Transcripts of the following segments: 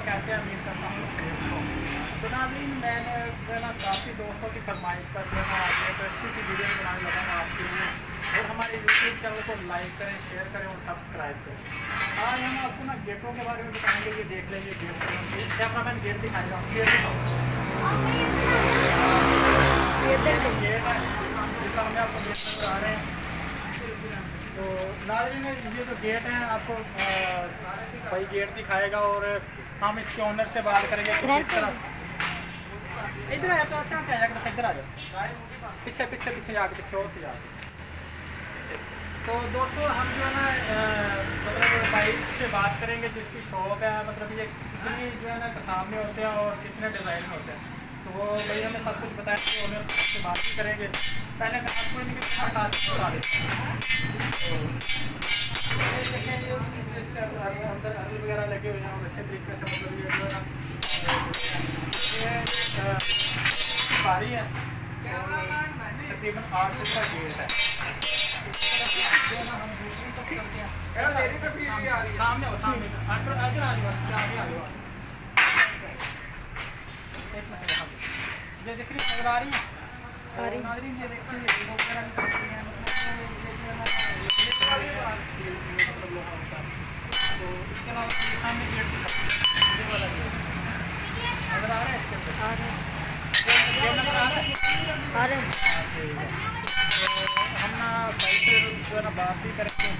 कैसे उम्मीद करता हूँ। तो नाज़रीन, मैंने जो है ना काफ़ी दोस्तों की फरमाइश पर जो है ना आज एक अच्छी सी वीडियो बनाने लगा हूँ आपके लिए। और हमारे यूट्यूब चैनल को लाइक करें, शेयर करें और सब्सक्राइब करें। आज हम आपको ना गेटों के बारे में बताएंगे। ये देख लेंगे गेट क्या अपना मैंने गेट दिखाएगा। गेट है जिसका हमें आपको गेट नजर आ रहे हैं। तो नाज़रीन, ये जो गेट है आपको भाई गेट दिखाएगा और हम इसके ऑनर से बात करेंगे कि किस तरह। इधर आया तो ऐसे आ जाएगा, इधर आ जाओ, पीछे पीछे पीछे जाके पीछे और जाके। तो दोस्तों, हम जो है ना मतलब भाई से बात करेंगे जिसकी शॉप है, मतलब ये कितनी जो है ना सामने होते हैं और कितने डिज़ाइन होते हैं। तो वो भाई हमें सब कुछ बताएंगे, ओनर से बात भी करेंगे। पहले मैं आपको इनके खास बता देता हूँ। अंदर अरल वगैरह लगे हुए हैं और अच्छे तरीके से, मतलब ये जो है ना सारी है। तकरीबन 8 फुट का गेट है। सामने हो, सामने अंदर आ जाओ, आगे आ जाओ। ये देखिए नजर आ रही है नाज़रीन, ये देखिए ये वगैरह भी करती हैं, मतलब लोहा होता है। तो इसके अलावा सामने गेट वाला नजर आ रहा है, इसके अंदर नजर आ रहा है। हम ना भाई से जो है ना बात भी करेंगे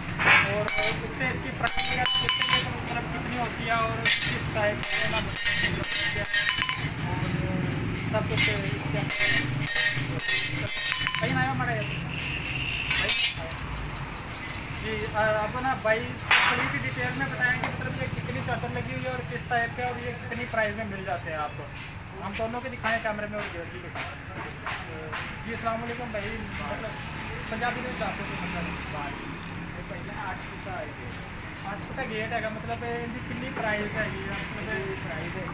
और उससे इसकी प्रक्रिया पूछेंगे तो मतलब कितनी होती है और किस टाइप से ना और सब कुछ भाई ना हमारे जी। आप ना भाई थोड़ी सी डिटेल में बताएंगे मतलब ये कितनी चादर लगी हुई है और किस टाइप के और ये कितनी प्राइस में मिल जाते हैं आपको। हम दोनों के दिखाएं कैमरे में और गेट भी दिखाएं। जी अस्सलाम वालेकुम भाई, मतलब पंजाबी में चाहते हो पहले 8 फुट का 8 फुट का गेट है, मतलब इनकी कितनी प्राइस है? मतलब प्राइस है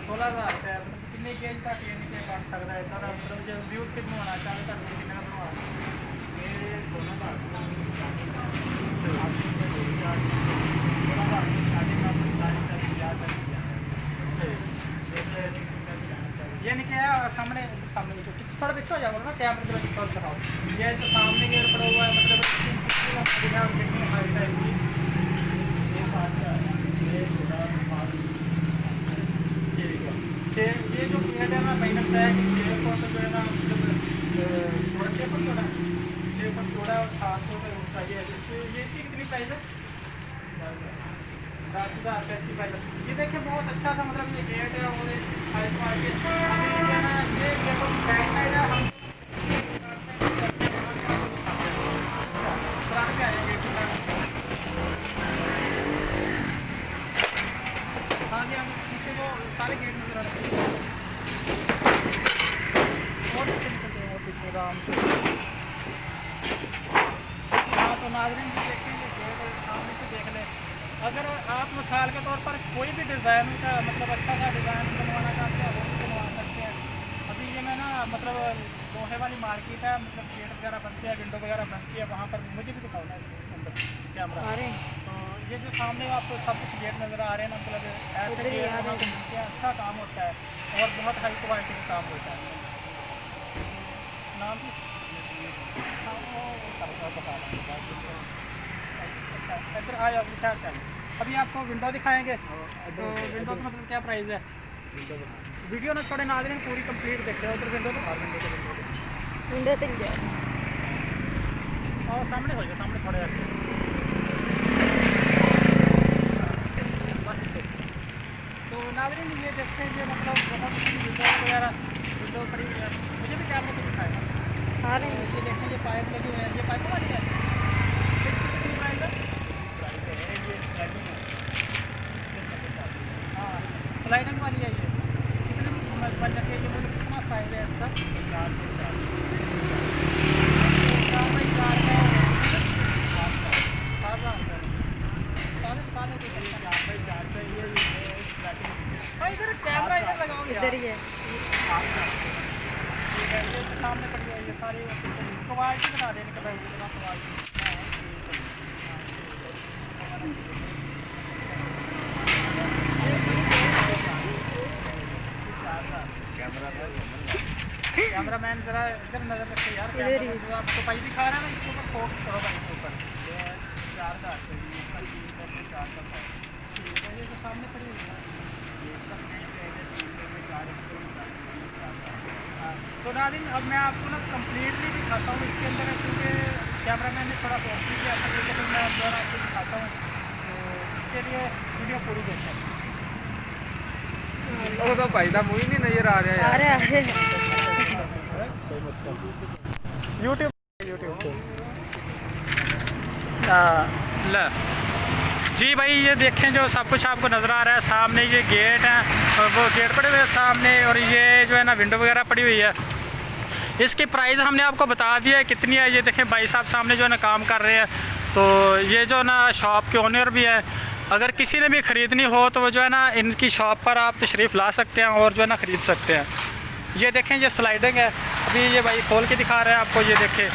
16,000 रुपये। मतलब कितने गेज तक ये नीचे काट सकता है इतना, मतलब जो व्यूज़ कितने होना चाहते हैं कितने का बनवा ये 16,000 ये नहीं क्या सामने सामने थोड़ा पीछे हो जाओगे ना कैमरे की वजह से दिखाओ। ये जो सामने गेट पड़ा हुआ है, मतलब कितनी हाइट है इसकी? ये जो गेट है ना मैंने बताया कि 6 फुट जो है ना मतलब 6 फुट चौड़ा, 6 फुट चौड़ा और 7 फुट ऊंचा। ये इसकी कितनी प्राइस है? 10,000 रुपये इसकी प्राइस है। ये देखिए बहुत अच्छा सा मतलब ये गेट है और साइड मार्केट अभी है ना, ये गेटों की बैक साइड है। हम पुराने आए गेट आगे इसे वो सारे गेट नजर आ रहे हैं और पीछे निकलते हैं और पीछे राम। हाँ तो नाज़रीन भी देखेंगे गेट सामने से देख लें। अगर आप मिसाल के तौर पर कोई भी डिज़ाइन का मतलब अच्छा सा डिज़ाइन बनवाना चाहते हैं वो भी बनवा सकते हैं। अभी ये मैं ना मतलब लोहे वाली मार्केट है, मतलब गेट वगैरह बनती है, विंडो वगैरह बनती है, वहाँ पर मुझे भी दिखाओ ना इसके अंदर कैमरा। तो ये जो सामने आपको सब कुछ गेट नज़र आ रहे हैं ना, मतलब ऐसे गेट वहाँ पर मिलते हैं, अच्छा काम होता है और बहुत हाई क्वालिटी का काम होता है। नाम भी अच्छा इधर आ जाओ विशाल का। अभी आपको विंडो दिखाएंगे। तो विंडो का मतलब क्या प्राइस है? वीडियो ना थोड़े नाज़रीन पूरी कंप्लीट देखते हो। उधर विंडो तो विंडो तो और सामने हो जाए, सामने थोड़े बस। तो नाज़रीन ये देखते हैं, ये मतलब बहुत विंडो वगैरह विंडो खड़ी हुई है। मुझे भी कैमरे को दिखाएगा। ये देखिए ये पाइप लगे हुए हैं, ये पाइप वाली है। कितनी प्राइस है? हाँ स्लाइडिंग वाली है। ये कितने बन जाती है? ये मतलब कितना साइज है इसका? 4 बाई 4 है 7,000 रुपये। बता दें 4 बाई 4 पे ये इधर कैमरा इधर लगाओ, इधर ही है। ये सामने पड़ी है, ये सारी क्वालिटी बता देने के भाई कितना क्वालिटी। कैमरा मैन जरा इधर नजर रखिए यार, इधर ही। जो आपको भाई दिखा रहा है ना, इसके ऊपर फोकस करो भाई के ऊपर। ये 4 का 4 का ये जो सामने पड़ी हुई है, तो नाज़रीन अब मैं आपको ना कम्प्लीटली दिखाता हूँ इसके अंदर, क्योंकि कैमरा मैन ने थोड़ा फोकस किया था, लेकिन मैं जो आपको दिखाता हूँ, तो इसके लिए वीडियो पूरी देखें। वो तो भाई का मुँह ही नहीं नजर आ रहा है आ रहा है। यूट्यूब ला जी भाई, ये देखें जो सब कुछ आपको नज़र आ रहा है सामने, ये गेट है और वो गेट पड़े हुए हैं सामने, और ये जो है ना विंडो वगैरह पड़ी हुई है। इसकी प्राइस हमने आपको बता दिया है कितनी है। ये देखें भाई साहब सामने जो है ना काम कर रहे हैं, तो ये जो ना शॉप के ओनर भी है। अगर किसी ने भी ख़रीदनी हो तो वो जो है ना इनकी शॉप पर आप तशरीफ़ ला सकते हैं और जो है ना ख़रीद सकते हैं। ये देखें ये स्लाइडिंग है, अभी ये भाई खोल के दिखा रहे हैं आपको, ये देखें।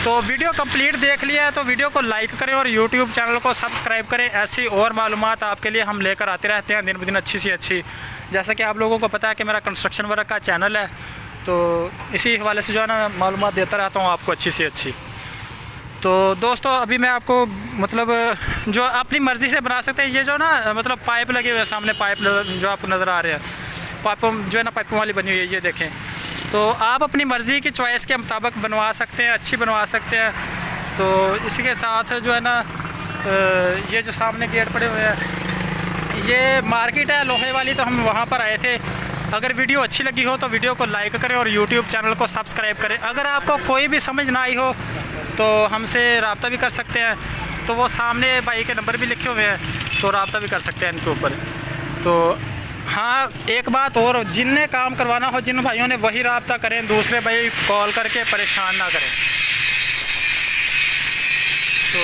तो वीडियो कंप्लीट देख लिया है तो वीडियो को लाइक करें और यूट्यूब चैनल को सब्सक्राइब करें। ऐसी और मालूमात आपके लिए हम लेकर आते रहते हैं दिन ब दिन अच्छी सी अच्छी। जैसा कि आप लोगों को पता है कि मेरा कंस्ट्रक्शन वर्क का चैनल है, तो इसी हवाले से जो है ना मालूमात देता रहता हूँ आपको अच्छी सी अच्छी। तो दोस्तों अभी मैं आपको मतलब जो अपनी मर्ज़ी से बना सकते हैं, ये जो ना मतलब पाइप लगे हुए हैं सामने, पाइप जो आपको नज़र आ रहे हैं, पाइप जो है ना पाइपों वाली बनी हुई है, ये देखें। तो आप अपनी मर्ज़ी की चॉइस के मुताबिक बनवा सकते हैं, अच्छी बनवा सकते हैं। तो इसी के साथ जो है ना ये जो सामने गेट पड़े हुए हैं, ये मार्केट है लोहे वाली, तो हम वहाँ पर आए थे। अगर वीडियो अच्छी लगी हो तो वीडियो को लाइक करें और यूट्यूब चैनल को सब्सक्राइब करें। अगर आपको कोई भी समझ ना आई हो तो हमसे रब्ता भी कर सकते हैं, तो वो सामने भाई के नंबर भी लिखे हुए हैं, तो रब्ता भी कर सकते हैं इनके ऊपर। तो हाँ एक बात और, जिनने काम करवाना हो जिन भाइयों ने वही रब्ता करें, दूसरे भाई कॉल करके परेशान ना करें। तो